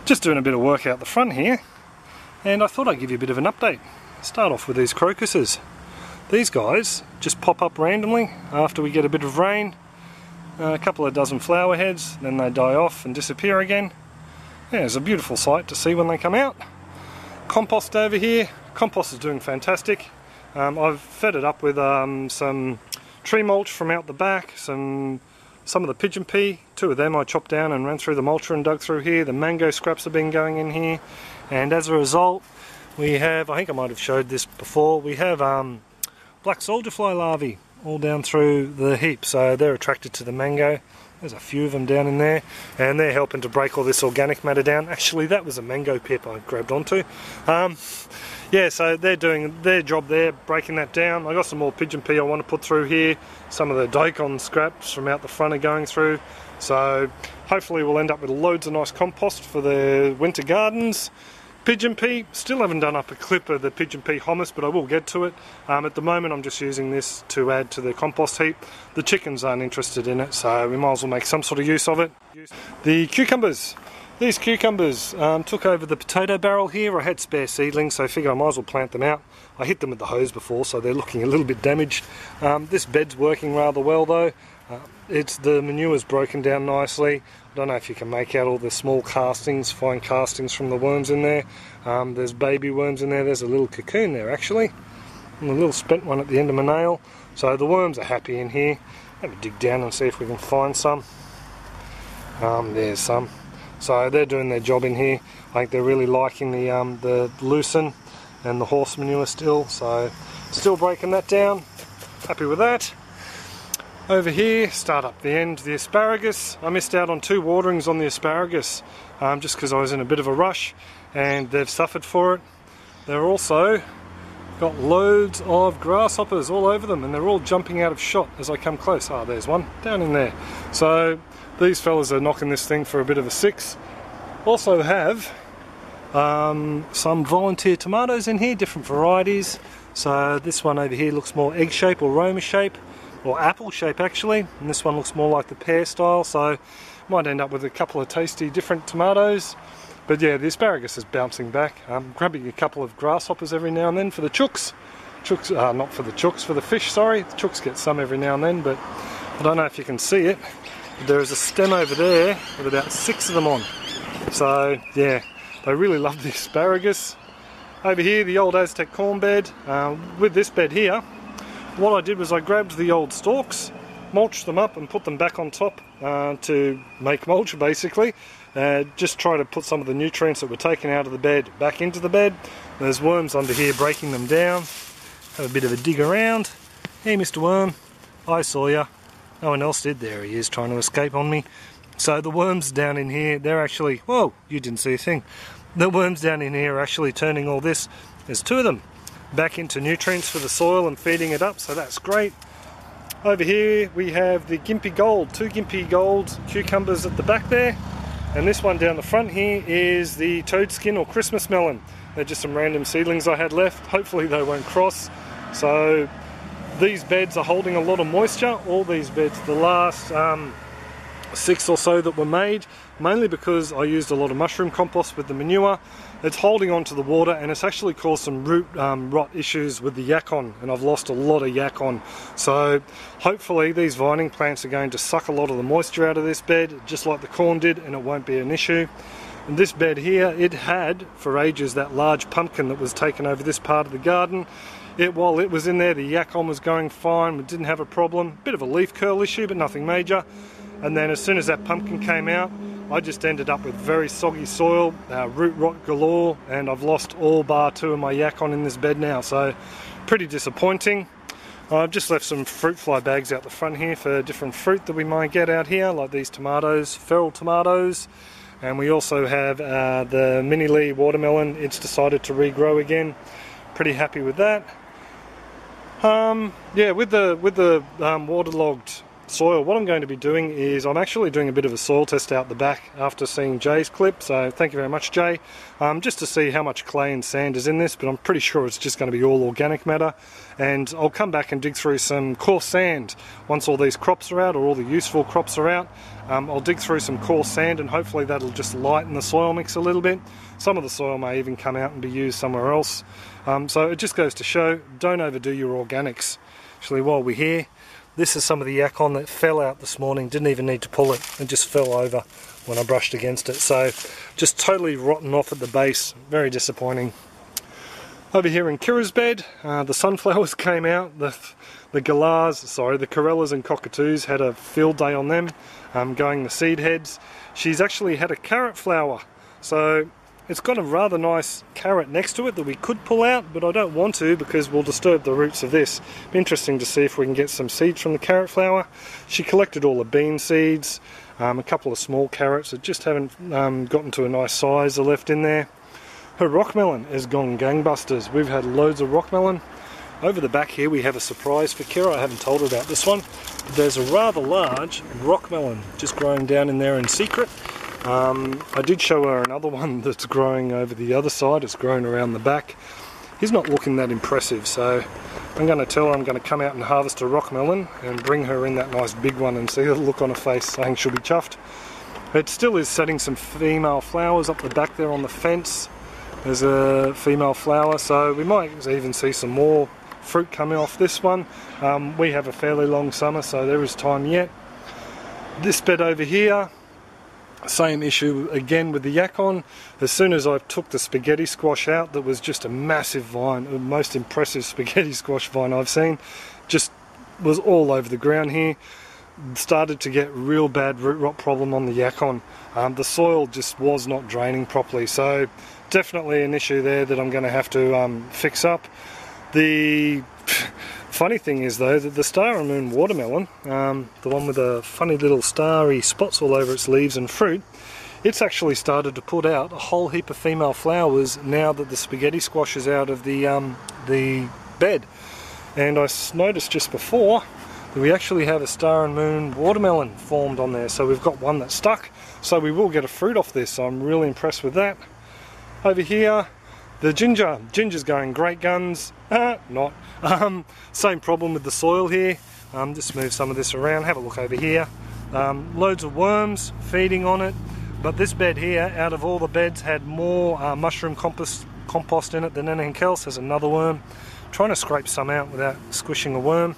Just doing a bit of work out the front here, and I thought I'd give you a bit of an update. Start off with these crocuses. These guys just pop up randomly after we get a bit of rain, a couple of dozen flower heads, then they die off and disappear again. Yeah, it's a beautiful sight to see when they come out. Compost over here. Compost is doing fantastic. I've fed it up with some tree mulch from out the back, some of the pigeon pea, 2 of them I chopped down and ran through the mulcher and dug through here. The mango scraps have been going in here, and as a result we have, I think I might have showed this before, we have black soldier fly larvae all down through the heap, so they're attracted to the mango. There's a few of them down in there, and they're helping to break all this organic matter down. Actually, that was a mango pip I grabbed onto. Yeah, so they're doing their job there, breaking that down. I got some more pigeon pea I want to put through here. Some of the daikon scraps from out the front are going through. So hopefully we'll end up with loads of nice compost for the winter gardens. Pigeon pea, still haven't done up a clip of the pigeon pea hummus, but I will get to it. At the moment I'm just using this to add to the compost heap. The chickens aren't interested in it, so we might as well make some sort of use of it. The cucumbers. These cucumbers took over the potato barrel here. I had spare seedlings, so I figured I might as well plant them out. I hit them with the hose before, so they're looking a little bit damaged. This bed's working rather well though. The manure's broken down nicely. I don't know if you can make out all the small castings, fine castings from the worms in there. There's baby worms in there. There's a little cocoon there actually, and a little spent one at the end of my nail. So the worms are happy in here. Have a dig down and see if we can find some. There's some. So they're doing their job in here. I think they're really liking the lucerne and the horse manure still. So still breaking that down. Happy with that. Over here, start up the end, the asparagus. I missed out on 2 waterings on the asparagus just because I was in a bit of a rush, and they've suffered for it. They're also got loads of grasshoppers all over them, and they're all jumping out of shot as I come close. Ah, there's one down in there. So these fellas are knocking this thing for a bit of a 6. Also have some volunteer tomatoes in here, different varieties. So this one over here looks more egg shape or Roma shape, or apple shape actually, and this one looks more like the pear style, so might end up with a couple of tasty different tomatoes. But yeah, the asparagus is bouncing back. I'm grabbing a couple of grasshoppers every now and then for the chooks. Not for the chooks, for the fish, sorry. The chooks get some every now and then, but I don't know if you can see it. But there is a stem over there with about 6 of them on. So yeah, they really love the asparagus. Over here, the old Aztec corn bed. With this bed here, what I did was I grabbed the old stalks, mulched them up and put them back on top to make mulch basically. Just try to put some of the nutrients that were taken out of the bed back into the bed. There's worms under here breaking them down. Have a bit of a dig around. Hey Mr. Worm, I saw ya. No one else did. There he is trying to escape on me. So the worms down in here, they're actually, whoa, you didn't see a thing. The worms down in here are actually turning all this, there's 2 of them, back into nutrients for the soil and feeding it up, so that's great. Over here we have the Gimpy Gold, 2 Gimpy Gold cucumbers at the back there, and this one down the front here is the toadskin or Christmas melon. They're just some random seedlings I had left. Hopefully they won't cross. So these beds are holding a lot of moisture, all these beds, the last 6 or so that were made, mainly because I used a lot of mushroom compost with the manure. It's holding on to the water, and it's actually caused some root rot issues with the yacon, and I've lost a lot of yacon. So hopefully these vining plants are going to suck a lot of the moisture out of this bed, just like the corn did, and it won't be an issue. And this bed here, it had for ages that large pumpkin that was taken over this part of the garden. While it was in there, the yacon was going fine, we didn't have a problem. Bit of a leaf curl issue, but nothing major. And then as soon as that pumpkin came out, I just ended up with very soggy soil, root rot galore, and I've lost all bar 2 of my yacon in this bed now, so pretty disappointing. I've just left some fruit fly bags out the front here for different fruit that we might get out here, like these tomatoes, feral tomatoes, and we also have the mini Lee watermelon. It's decided to regrow again. Pretty happy with that. Yeah, with the waterlogged soil, what I'm going to be doing is I'm actually doing a bit of a soil test out the back after seeing Jay's clip, so thank you very much, Jay, just to see how much clay and sand is in this, but I'm pretty sure it's just going to be all organic matter. And I'll come back and dig through some coarse sand once all these crops are out, or all the useful crops are out. I'll dig through some coarse sand and hopefully that'll just lighten the soil mix a little bit. Some of the soil may even come out and be used somewhere else. So it just goes to show, don't overdo your organics. Actually, while we're here, this is some of the yacon that fell out this morning. Didn't even need to pull it, it just fell over when I brushed against it. So just totally rotten off at the base, very disappointing. Over here in Kira's bed, the sunflowers came out. The corellas and cockatoos had a field day on them, going the seed heads. She's actually had a carrot flower, so it's got a rather nice carrot next to it that we could pull out, but I don't want to because we'll disturb the roots of this. Be interesting to see if we can get some seeds from the carrot flower. She collected all the bean seeds, a couple of small carrots that just haven't gotten to a nice size are left in there. Her rock melon has gone gangbusters. We've had loads of rock melon. Over the back here we have a surprise for Kira. I haven't told her about this one. But there's a rather large rock melon just growing down in there in secret. I did show her another one that's growing over the other side. It's grown around the back. He's not looking that impressive, so I'm going to tell her I'm going to come out and harvest a rock melon and bring her in that nice big one and see the look on her face, saying she'll be chuffed. It still is setting some female flowers up the back there on the fence. There's a female flower, so we might even see some more fruit coming off this one. We have a fairly long summer, so there is time yet. This bed over here, same issue again with the yacon. As soon as I took the spaghetti squash out, that was just a massive vine, the most impressive spaghetti squash vine I've seen, just was all over the ground here. Started to get real bad root rot problem on the yacon. The soil just was not draining properly, so definitely an issue there that I'm going to have to fix up. The funny thing is though that the Star and Moon watermelon, the one with the funny little starry spots all over its leaves and fruit, it's actually started to put out a whole heap of female flowers now that the spaghetti squash is out of the bed. And I noticed just before that we actually have a Star and Moon watermelon formed on there, so we've got one that's stuck, so we will get a fruit off this, so I'm really impressed with that. Over here, the ginger's going great guns. Not. Same problem with the soil here. Just move some of this around, have a look over here. Loads of worms feeding on it, but this bed here, out of all the beds, had more mushroom compost in it than anything else. There's another worm. Trying to scrape some out without squishing a worm.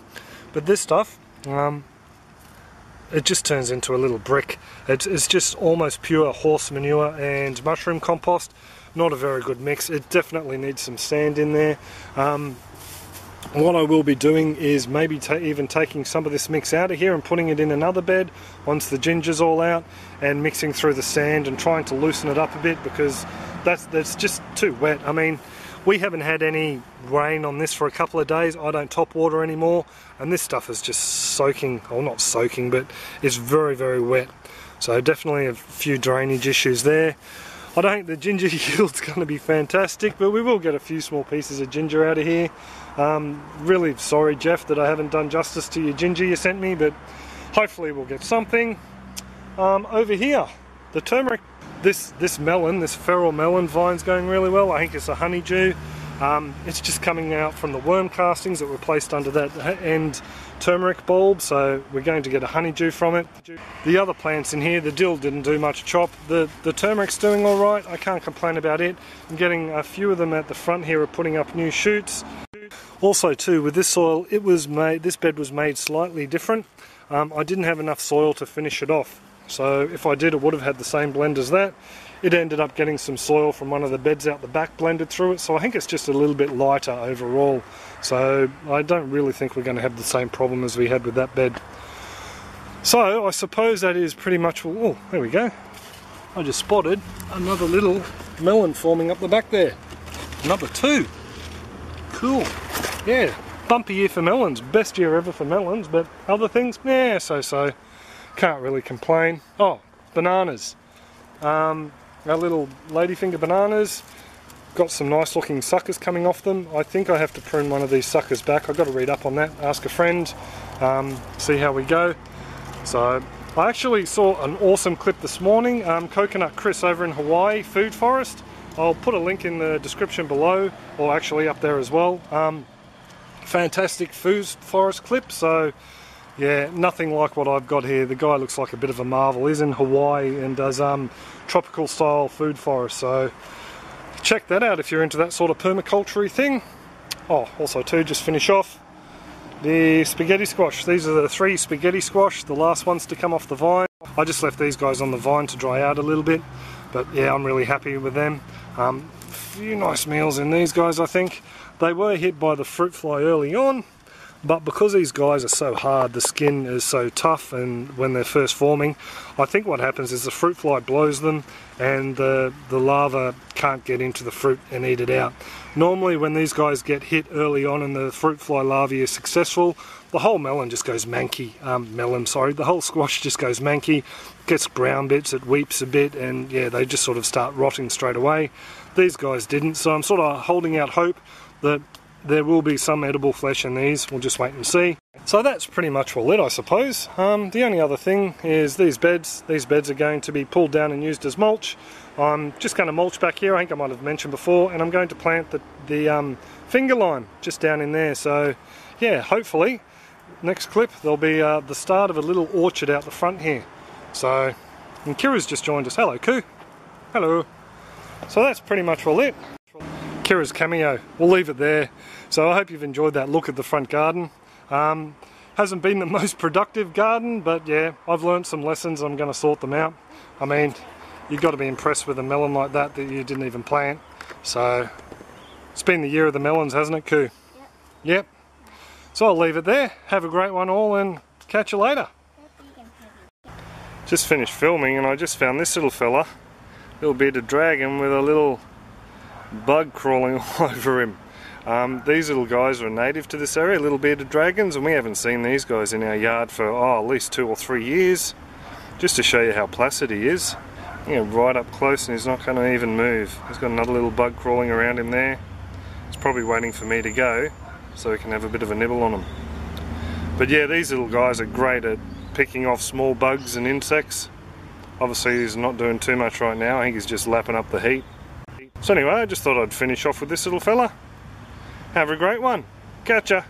But this stuff, it just turns into a little brick. It's just almost pure horse manure and mushroom compost. Not a very good mix. It definitely needs some sand in there. What I will be doing is maybe even taking some of this mix out of here and putting it in another bed once the ginger's all out, and mixing through the sand and trying to loosen it up a bit, because that's just too wet. I mean, we haven't had any rain on this for a couple of days. I don't top water anymore, and this stuff is just soaking, or not soaking, but it's very, very wet. So definitely a few drainage issues there. I don't think the ginger yield's going to be fantastic, but we will get a few small pieces of ginger out of here. Really sorry, Jeff, that I haven't done justice to your ginger you sent me, but hopefully we'll get something. Over here, the turmeric, this melon, this feral melon vine's going really well. I think it's a honeydew. It's just coming out from the worm castings that were placed under that end turmeric bulb, so we're going to get a honeydew from it. The other plants in here, the dill didn't do much chop. The turmeric's doing all right. I can't complain about it. I'm getting a few of them at the front here are putting up new shoots. Also too, with this soil, this bed was made slightly different. I didn't have enough soil to finish it off, so if I did, it would have had the same blend as that. It ended up getting some soil from one of the beds out the back blended through it, so I think it's just a little bit lighter overall. So I don't really think we're going to have the same problem as we had with that bed. So I suppose that is pretty much, oh, there we go. I just spotted another little melon forming up the back there. Number 2. Cool. Yeah, bumpy year for melons. Best year ever for melons, but other things, yeah, so-so. Can't really complain. Oh, bananas. Our little ladyfinger bananas, got some nice looking suckers coming off them. I think I have to prune one of these suckers back. I've got to read up on that, ask a friend, see how we go. So I actually saw an awesome clip this morning, Coconut Chris over in Hawaii Food Forest. I'll put a link in the description below, or actually up there as well. Fantastic food forest clip. So yeah, nothing like what I've got here. The guy looks like a bit of a marvel. He's in Hawaii and does tropical style food forest. So check that out if you're into that sort of permaculture thing. Oh, also too, just finish off the spaghetti squash. These are the 3 spaghetti squash, the last ones to come off the vine. I just left these guys on the vine to dry out a little bit, but yeah, I'm really happy with them. A few nice meals in these guys, I think. They were hit by the fruit fly early on, but because these guys are so hard, the skin is so tough, and when they're first forming, I think what happens is the fruit fly blows them and the larva can't get into the fruit and eat it out. Normally when these guys get hit early on and the fruit fly larvae is successful, the whole melon just goes manky. The whole squash just goes manky, gets brown bits, it weeps a bit, and yeah, they just sort of start rotting straight away. These guys didn't, so I'm sort of holding out hope that there will be some edible flesh in these. We'll just wait and see. So that's pretty much all it, I suppose. The only other thing is these beds. These beds are going to be pulled down and used as mulch. I'm just going to mulch back here, I think I might have mentioned before, and I'm going to plant the finger lime just down in there. So yeah, hopefully next clip there'll be the start of a little orchard out the front here. So, and Kira's just joined us. Hello, Koo. Hello. So that's pretty much all it. Kira's cameo. We'll leave it there. So I hope you've enjoyed that look at the front garden. Hasn't been the most productive garden, but yeah, I've learned some lessons. I'm going to sort them out. I mean, you've got to be impressed with a melon like that you didn't even plant. So it's been the year of the melons, hasn't it, Koo? Yep. So I'll leave it there. Have a great one all, and catch you later. Just finished filming and I just found this little fella, little bearded dragon with a little bug crawling all over him. These little guys are native to this area, little bearded dragons, and we haven't seen these guys in our yard for at least 2 or 3 years. Just to show you how placid he is. Right up close, and he's not going to even move. He's got another little bug crawling around him there. He's probably waiting for me to go so he can have a bit of a nibble on him. But yeah, these little guys are great at picking off small bugs and insects. Obviously he's not doing too much right now. I think he's just lapping up the heat. So anyway, I just thought I'd finish off with this little fella. Have a great one. Catch ya.